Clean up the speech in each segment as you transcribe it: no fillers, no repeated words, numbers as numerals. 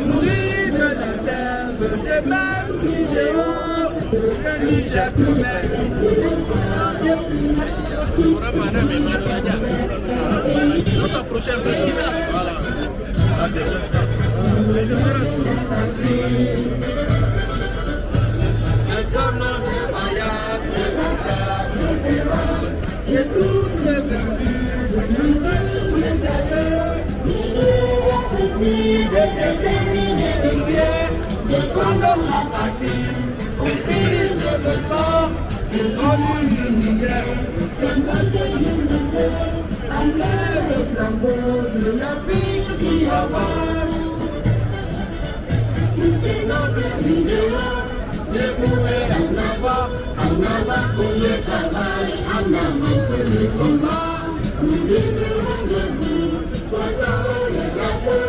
Nourris de la sève des mêmes idéaux, le Niger promet. Il faut s'approcher un peu. Voilà. Ah, c'est bien ça. Comme notre voyage, et toutes les vertus de nous les aïeux, de déterminer les biens, défendre la patrie, au prix de le sang, les hommes du Niger, symbole de l'unité, amener le flambeau de l'Afrique qui avance. C'est notre idéal. Découvrir en avant pour le travail, en avant pour le combat. Nous vivrons debout, portant le drapeau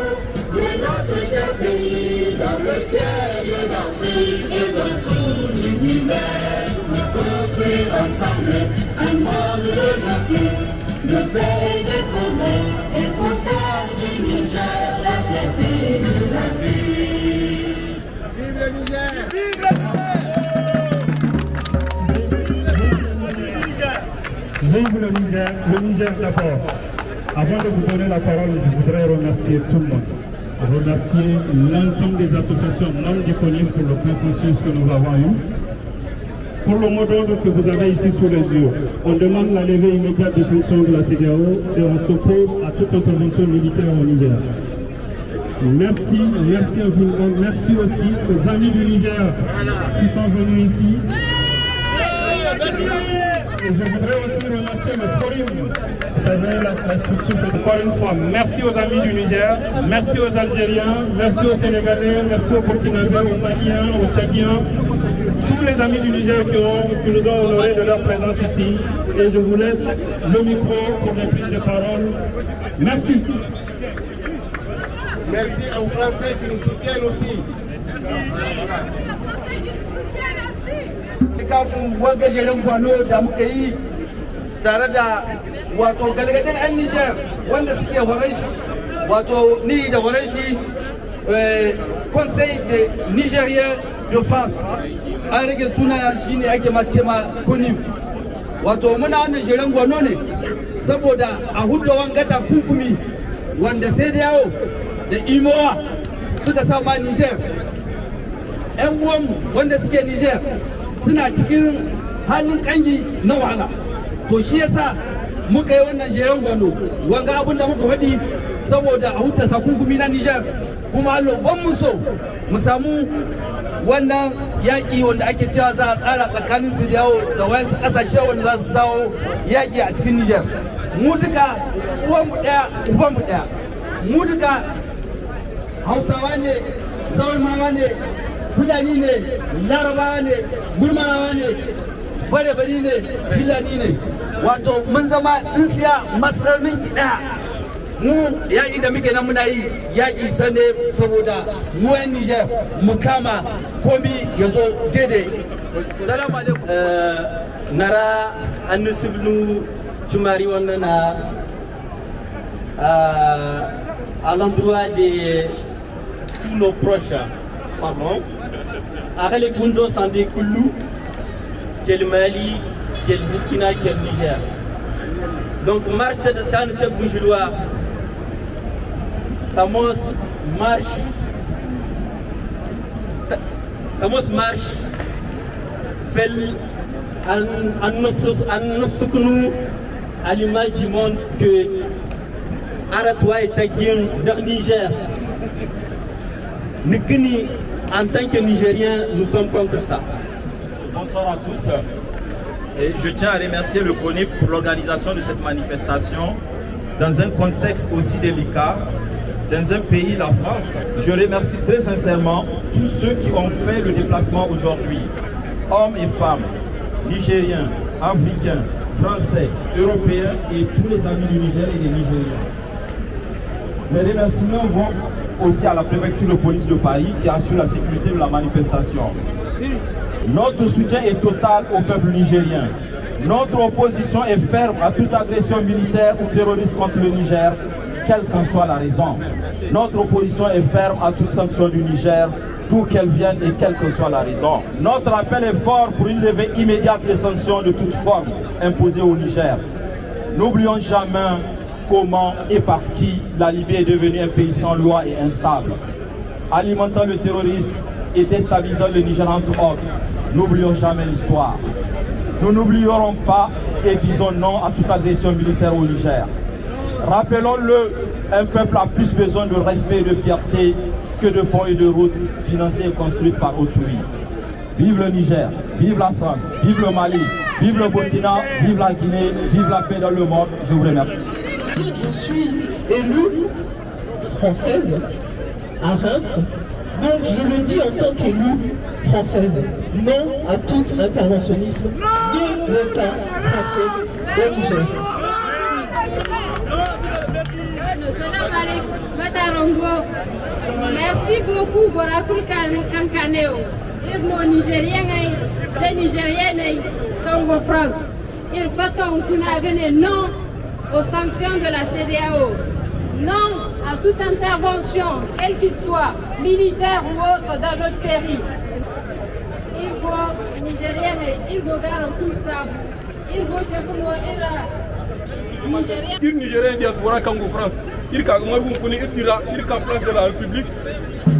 de notre cher pays, dans le ciel de l'Afrique et de tout l'univers. Construire ensemble un monde de justice, de paix et de progrès, et pour faire du Niger la fierté de la vie. Vive le Niger! Vive le Vive le Niger d'abord. Avant de vous donner la parole, je voudrais remercier tout le monde. Remercier l'ensemble des associations membres du CONIF pour le consensus que nous avons eu. Pour le mot d'ordre que vous avez ici sous les yeux, on demande la levée immédiate des sanctions de la CEDEAO et on s'oppose à toute intervention militaire au Niger. Merci infiniment. Merci aussi aux amis du Niger qui sont venus ici. Et je voudrais aussi remercier le Forum. Vous savez, la structure fait encore une fois. Merci aux amis du Niger, merci aux Algériens, merci aux Sénégalais, merci aux Burkinabés, aux Maliens, aux Tchadiens, tous les amis du Niger qui nous ont honorés de leur présence ici. Et je vous laisse le micro pour les prises de parole. Merci. Merci aux Français qui nous soutiennent aussi. Kafin wanga jerin gwano da muka yi tare da wato galgadin 'yan Niger wanda suke horon shi, wato ni da horon shi Conseil de Nigérien de France. An rage suna shi ne ake mace ma CONIF. Wato muna wannan jerin gwano ne saboda a hudu wanga takunkumi wanda sai da yawo da imowa suka sama Niger. 'Yan uwanmu wanda suke Niger suna cikin halin kangi na wahala. To shi yasa muka yi wannan jeren gwano wanga abin da muka faɗi saboda a huta takunkumi na Niger, kuma ban mu so mu samu wannan yaƙi wanda ake cewa za a tsara tsakanin su da wayansu ƙasashe wanda za su sawo yaƙi a cikin Niger. Mu duka uwanmu ɗaya ubanmu ɗaya, mu duka Hausawa ne, Zaurmawa ne, Fulani ne, Larabawa ne, Gurmawa ne, Bare-bari ne, Fulani ne. Wato mun zama tsintsiya matsarnin ɗaya. Mu yaƙi da muke nan muna yi yaƙi sane saboda mu 'yan Niger mu kama komi ya zo daidai. Salamu alaikum. Nara Anusiblu Tumari Wanana à l'endroit de tous nos proches. Pardon. Arrêtez Kundo Sandé Koulou, quel Mali, quel Burkina, quel Niger. Donc, marche de Tante Bourgeois, Tamos marche, fait à l'image du monde que Aratoua est un dans Niger. En tant que Nigériens, nous sommes contre ça. Bonsoir à tous. Et je tiens à remercier le CONIF pour l'organisation de cette manifestation dans un contexte aussi délicat, dans un pays, la France. Je remercie très sincèrement tous ceux qui ont fait le déplacement aujourd'hui, hommes et femmes, Nigériens, Africains, Français, Européens et tous les amis du Niger et des Nigériens. Mes remerciements vont aussi à la préfecture de police de Paris qui assure la sécurité de la manifestation. Notre soutien est total au peuple nigérien. Notre opposition est ferme à toute agression militaire ou terroriste contre le Niger quelle qu'en soit la raison. Notre opposition est ferme à toute sanction du Niger, d'où qu'elle vienne et quelle que soit la raison. Notre appel est fort pour une levée immédiate des sanctions de toute forme imposées au Niger. N'oublions jamais comment et par qui la Libye est devenue un pays sans loi et instable, alimentant le terrorisme et déstabilisant le Niger entre autres. N'oublions jamais l'histoire. Nous n'oublierons pas et disons non à toute agression militaire au Niger. Rappelons-le, un peuple a plus besoin de respect et de fierté que de ponts et de routes financées et construites par autrui. Vive le Niger, vive la France, vive le Mali, vive le Burkina, vive la Guinée, vive la paix dans le monde. Je vous remercie. Je suis élue française à Reims, donc je le dis en tant qu'élue française, non à tout interventionnisme de l'État français au Niger. Merci beaucoup Borakul Kankaneo. Irmo Nigérien et Nigérienne Congo France. Il faut qu'on non aux sanctions de la CEDEAO. Non à toute intervention, quelle qu'il soit, militaire ou autre, dans notre pays. Il faut Nigérien et il faut Garokusa. Il faut que il Nigérien diaspora Congo France. Il ka margum kuni itira il ka place de la République.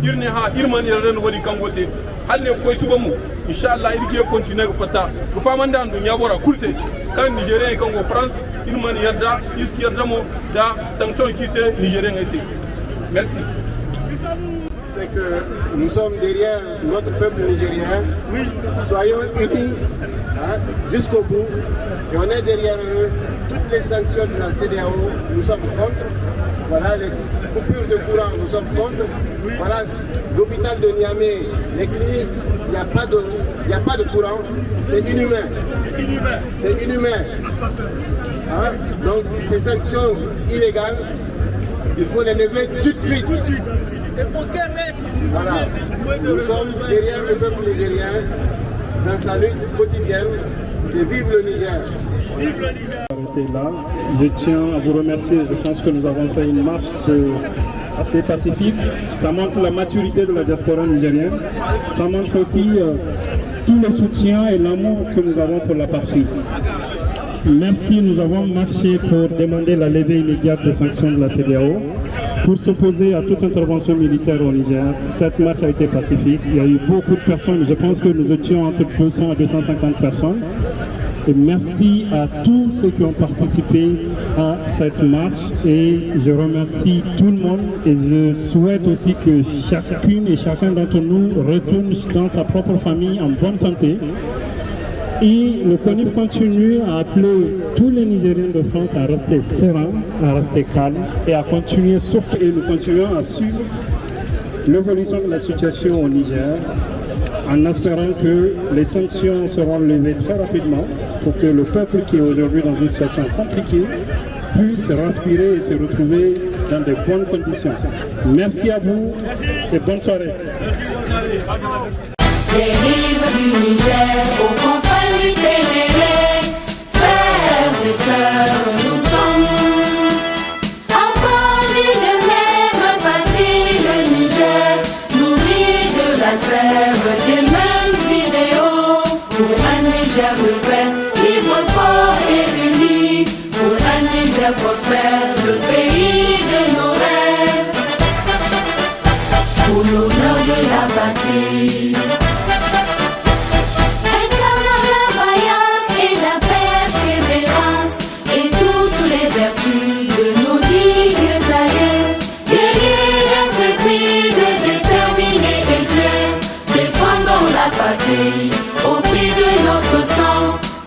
Il ne ha il mani ren woni kangote. Halle koy subamu inshallah il ki continuer fata. Ko famanda ndu nyabora kulse kan Nigérien Congo France. Il mani yarda il yarda mo da sanction quitté Nigérien ici. Merci. C'est que nous sommes derrière notre peuple nigérien. Oui. Soyons unis jusqu'au bout. Et on est derrière eux. Toutes les sanctions de la CEDEAO, nous sommes contre. Voilà, les coupures de courant, nous sommes contre. Oui. Voilà, l'hôpital de Niamey, les cliniques, il n'y a pas de courant. C'est inhumain. C'est inhumain. C'est inhumain. Donc, ces sanctions illégales, il faut les lever tout de suite. Voilà. Nous sommes derrière le peuple nigérien dans sa lutte quotidienne. Et vive le Niger. Vive le Niger. Là, je tiens à vous remercier. Je pense que nous avons fait une marche assez pacifique. Ça montre la maturité de la diaspora nigérienne. Ça montre aussi tous les soutiens et l'amour que nous avons pour la patrie. Merci, nous avons marché pour demander la levée immédiate des sanctions de la CEDEAO, pour s'opposer à toute intervention militaire au Niger. Cette marche a été pacifique. Il y a eu beaucoup de personnes. Je pense que nous étions entre 200 et 250 personnes. Et merci à tous ceux qui ont participé à cette marche. Et je remercie tout le monde. Et je souhaite aussi que chacune et chacun d'entre nous retourne dans sa propre famille en bonne santé. Et le CONIF continue à appeler tous les Nigériens de France à rester sereins, à rester calmes et à continuer, surtout, et nous continuons à suivre l'évolution de la situation au Niger en espérant que les sanctions seront levées très rapidement pour que le peuple qui est aujourd'hui dans une situation compliquée puisse respirer et se retrouver dans de bonnes conditions. Merci à vous et bonne soirée. Les rives du Niger, aux confins du Ténéré, frères et sœurs, nous sommes enfants d'une même patrie, le Niger, nourri de la sève des mêmes idéaux, pour un Niger de paix, libre, fort et uni, pour un Niger prospère, le pays de nos rêves, pour l'honneur de la patrie.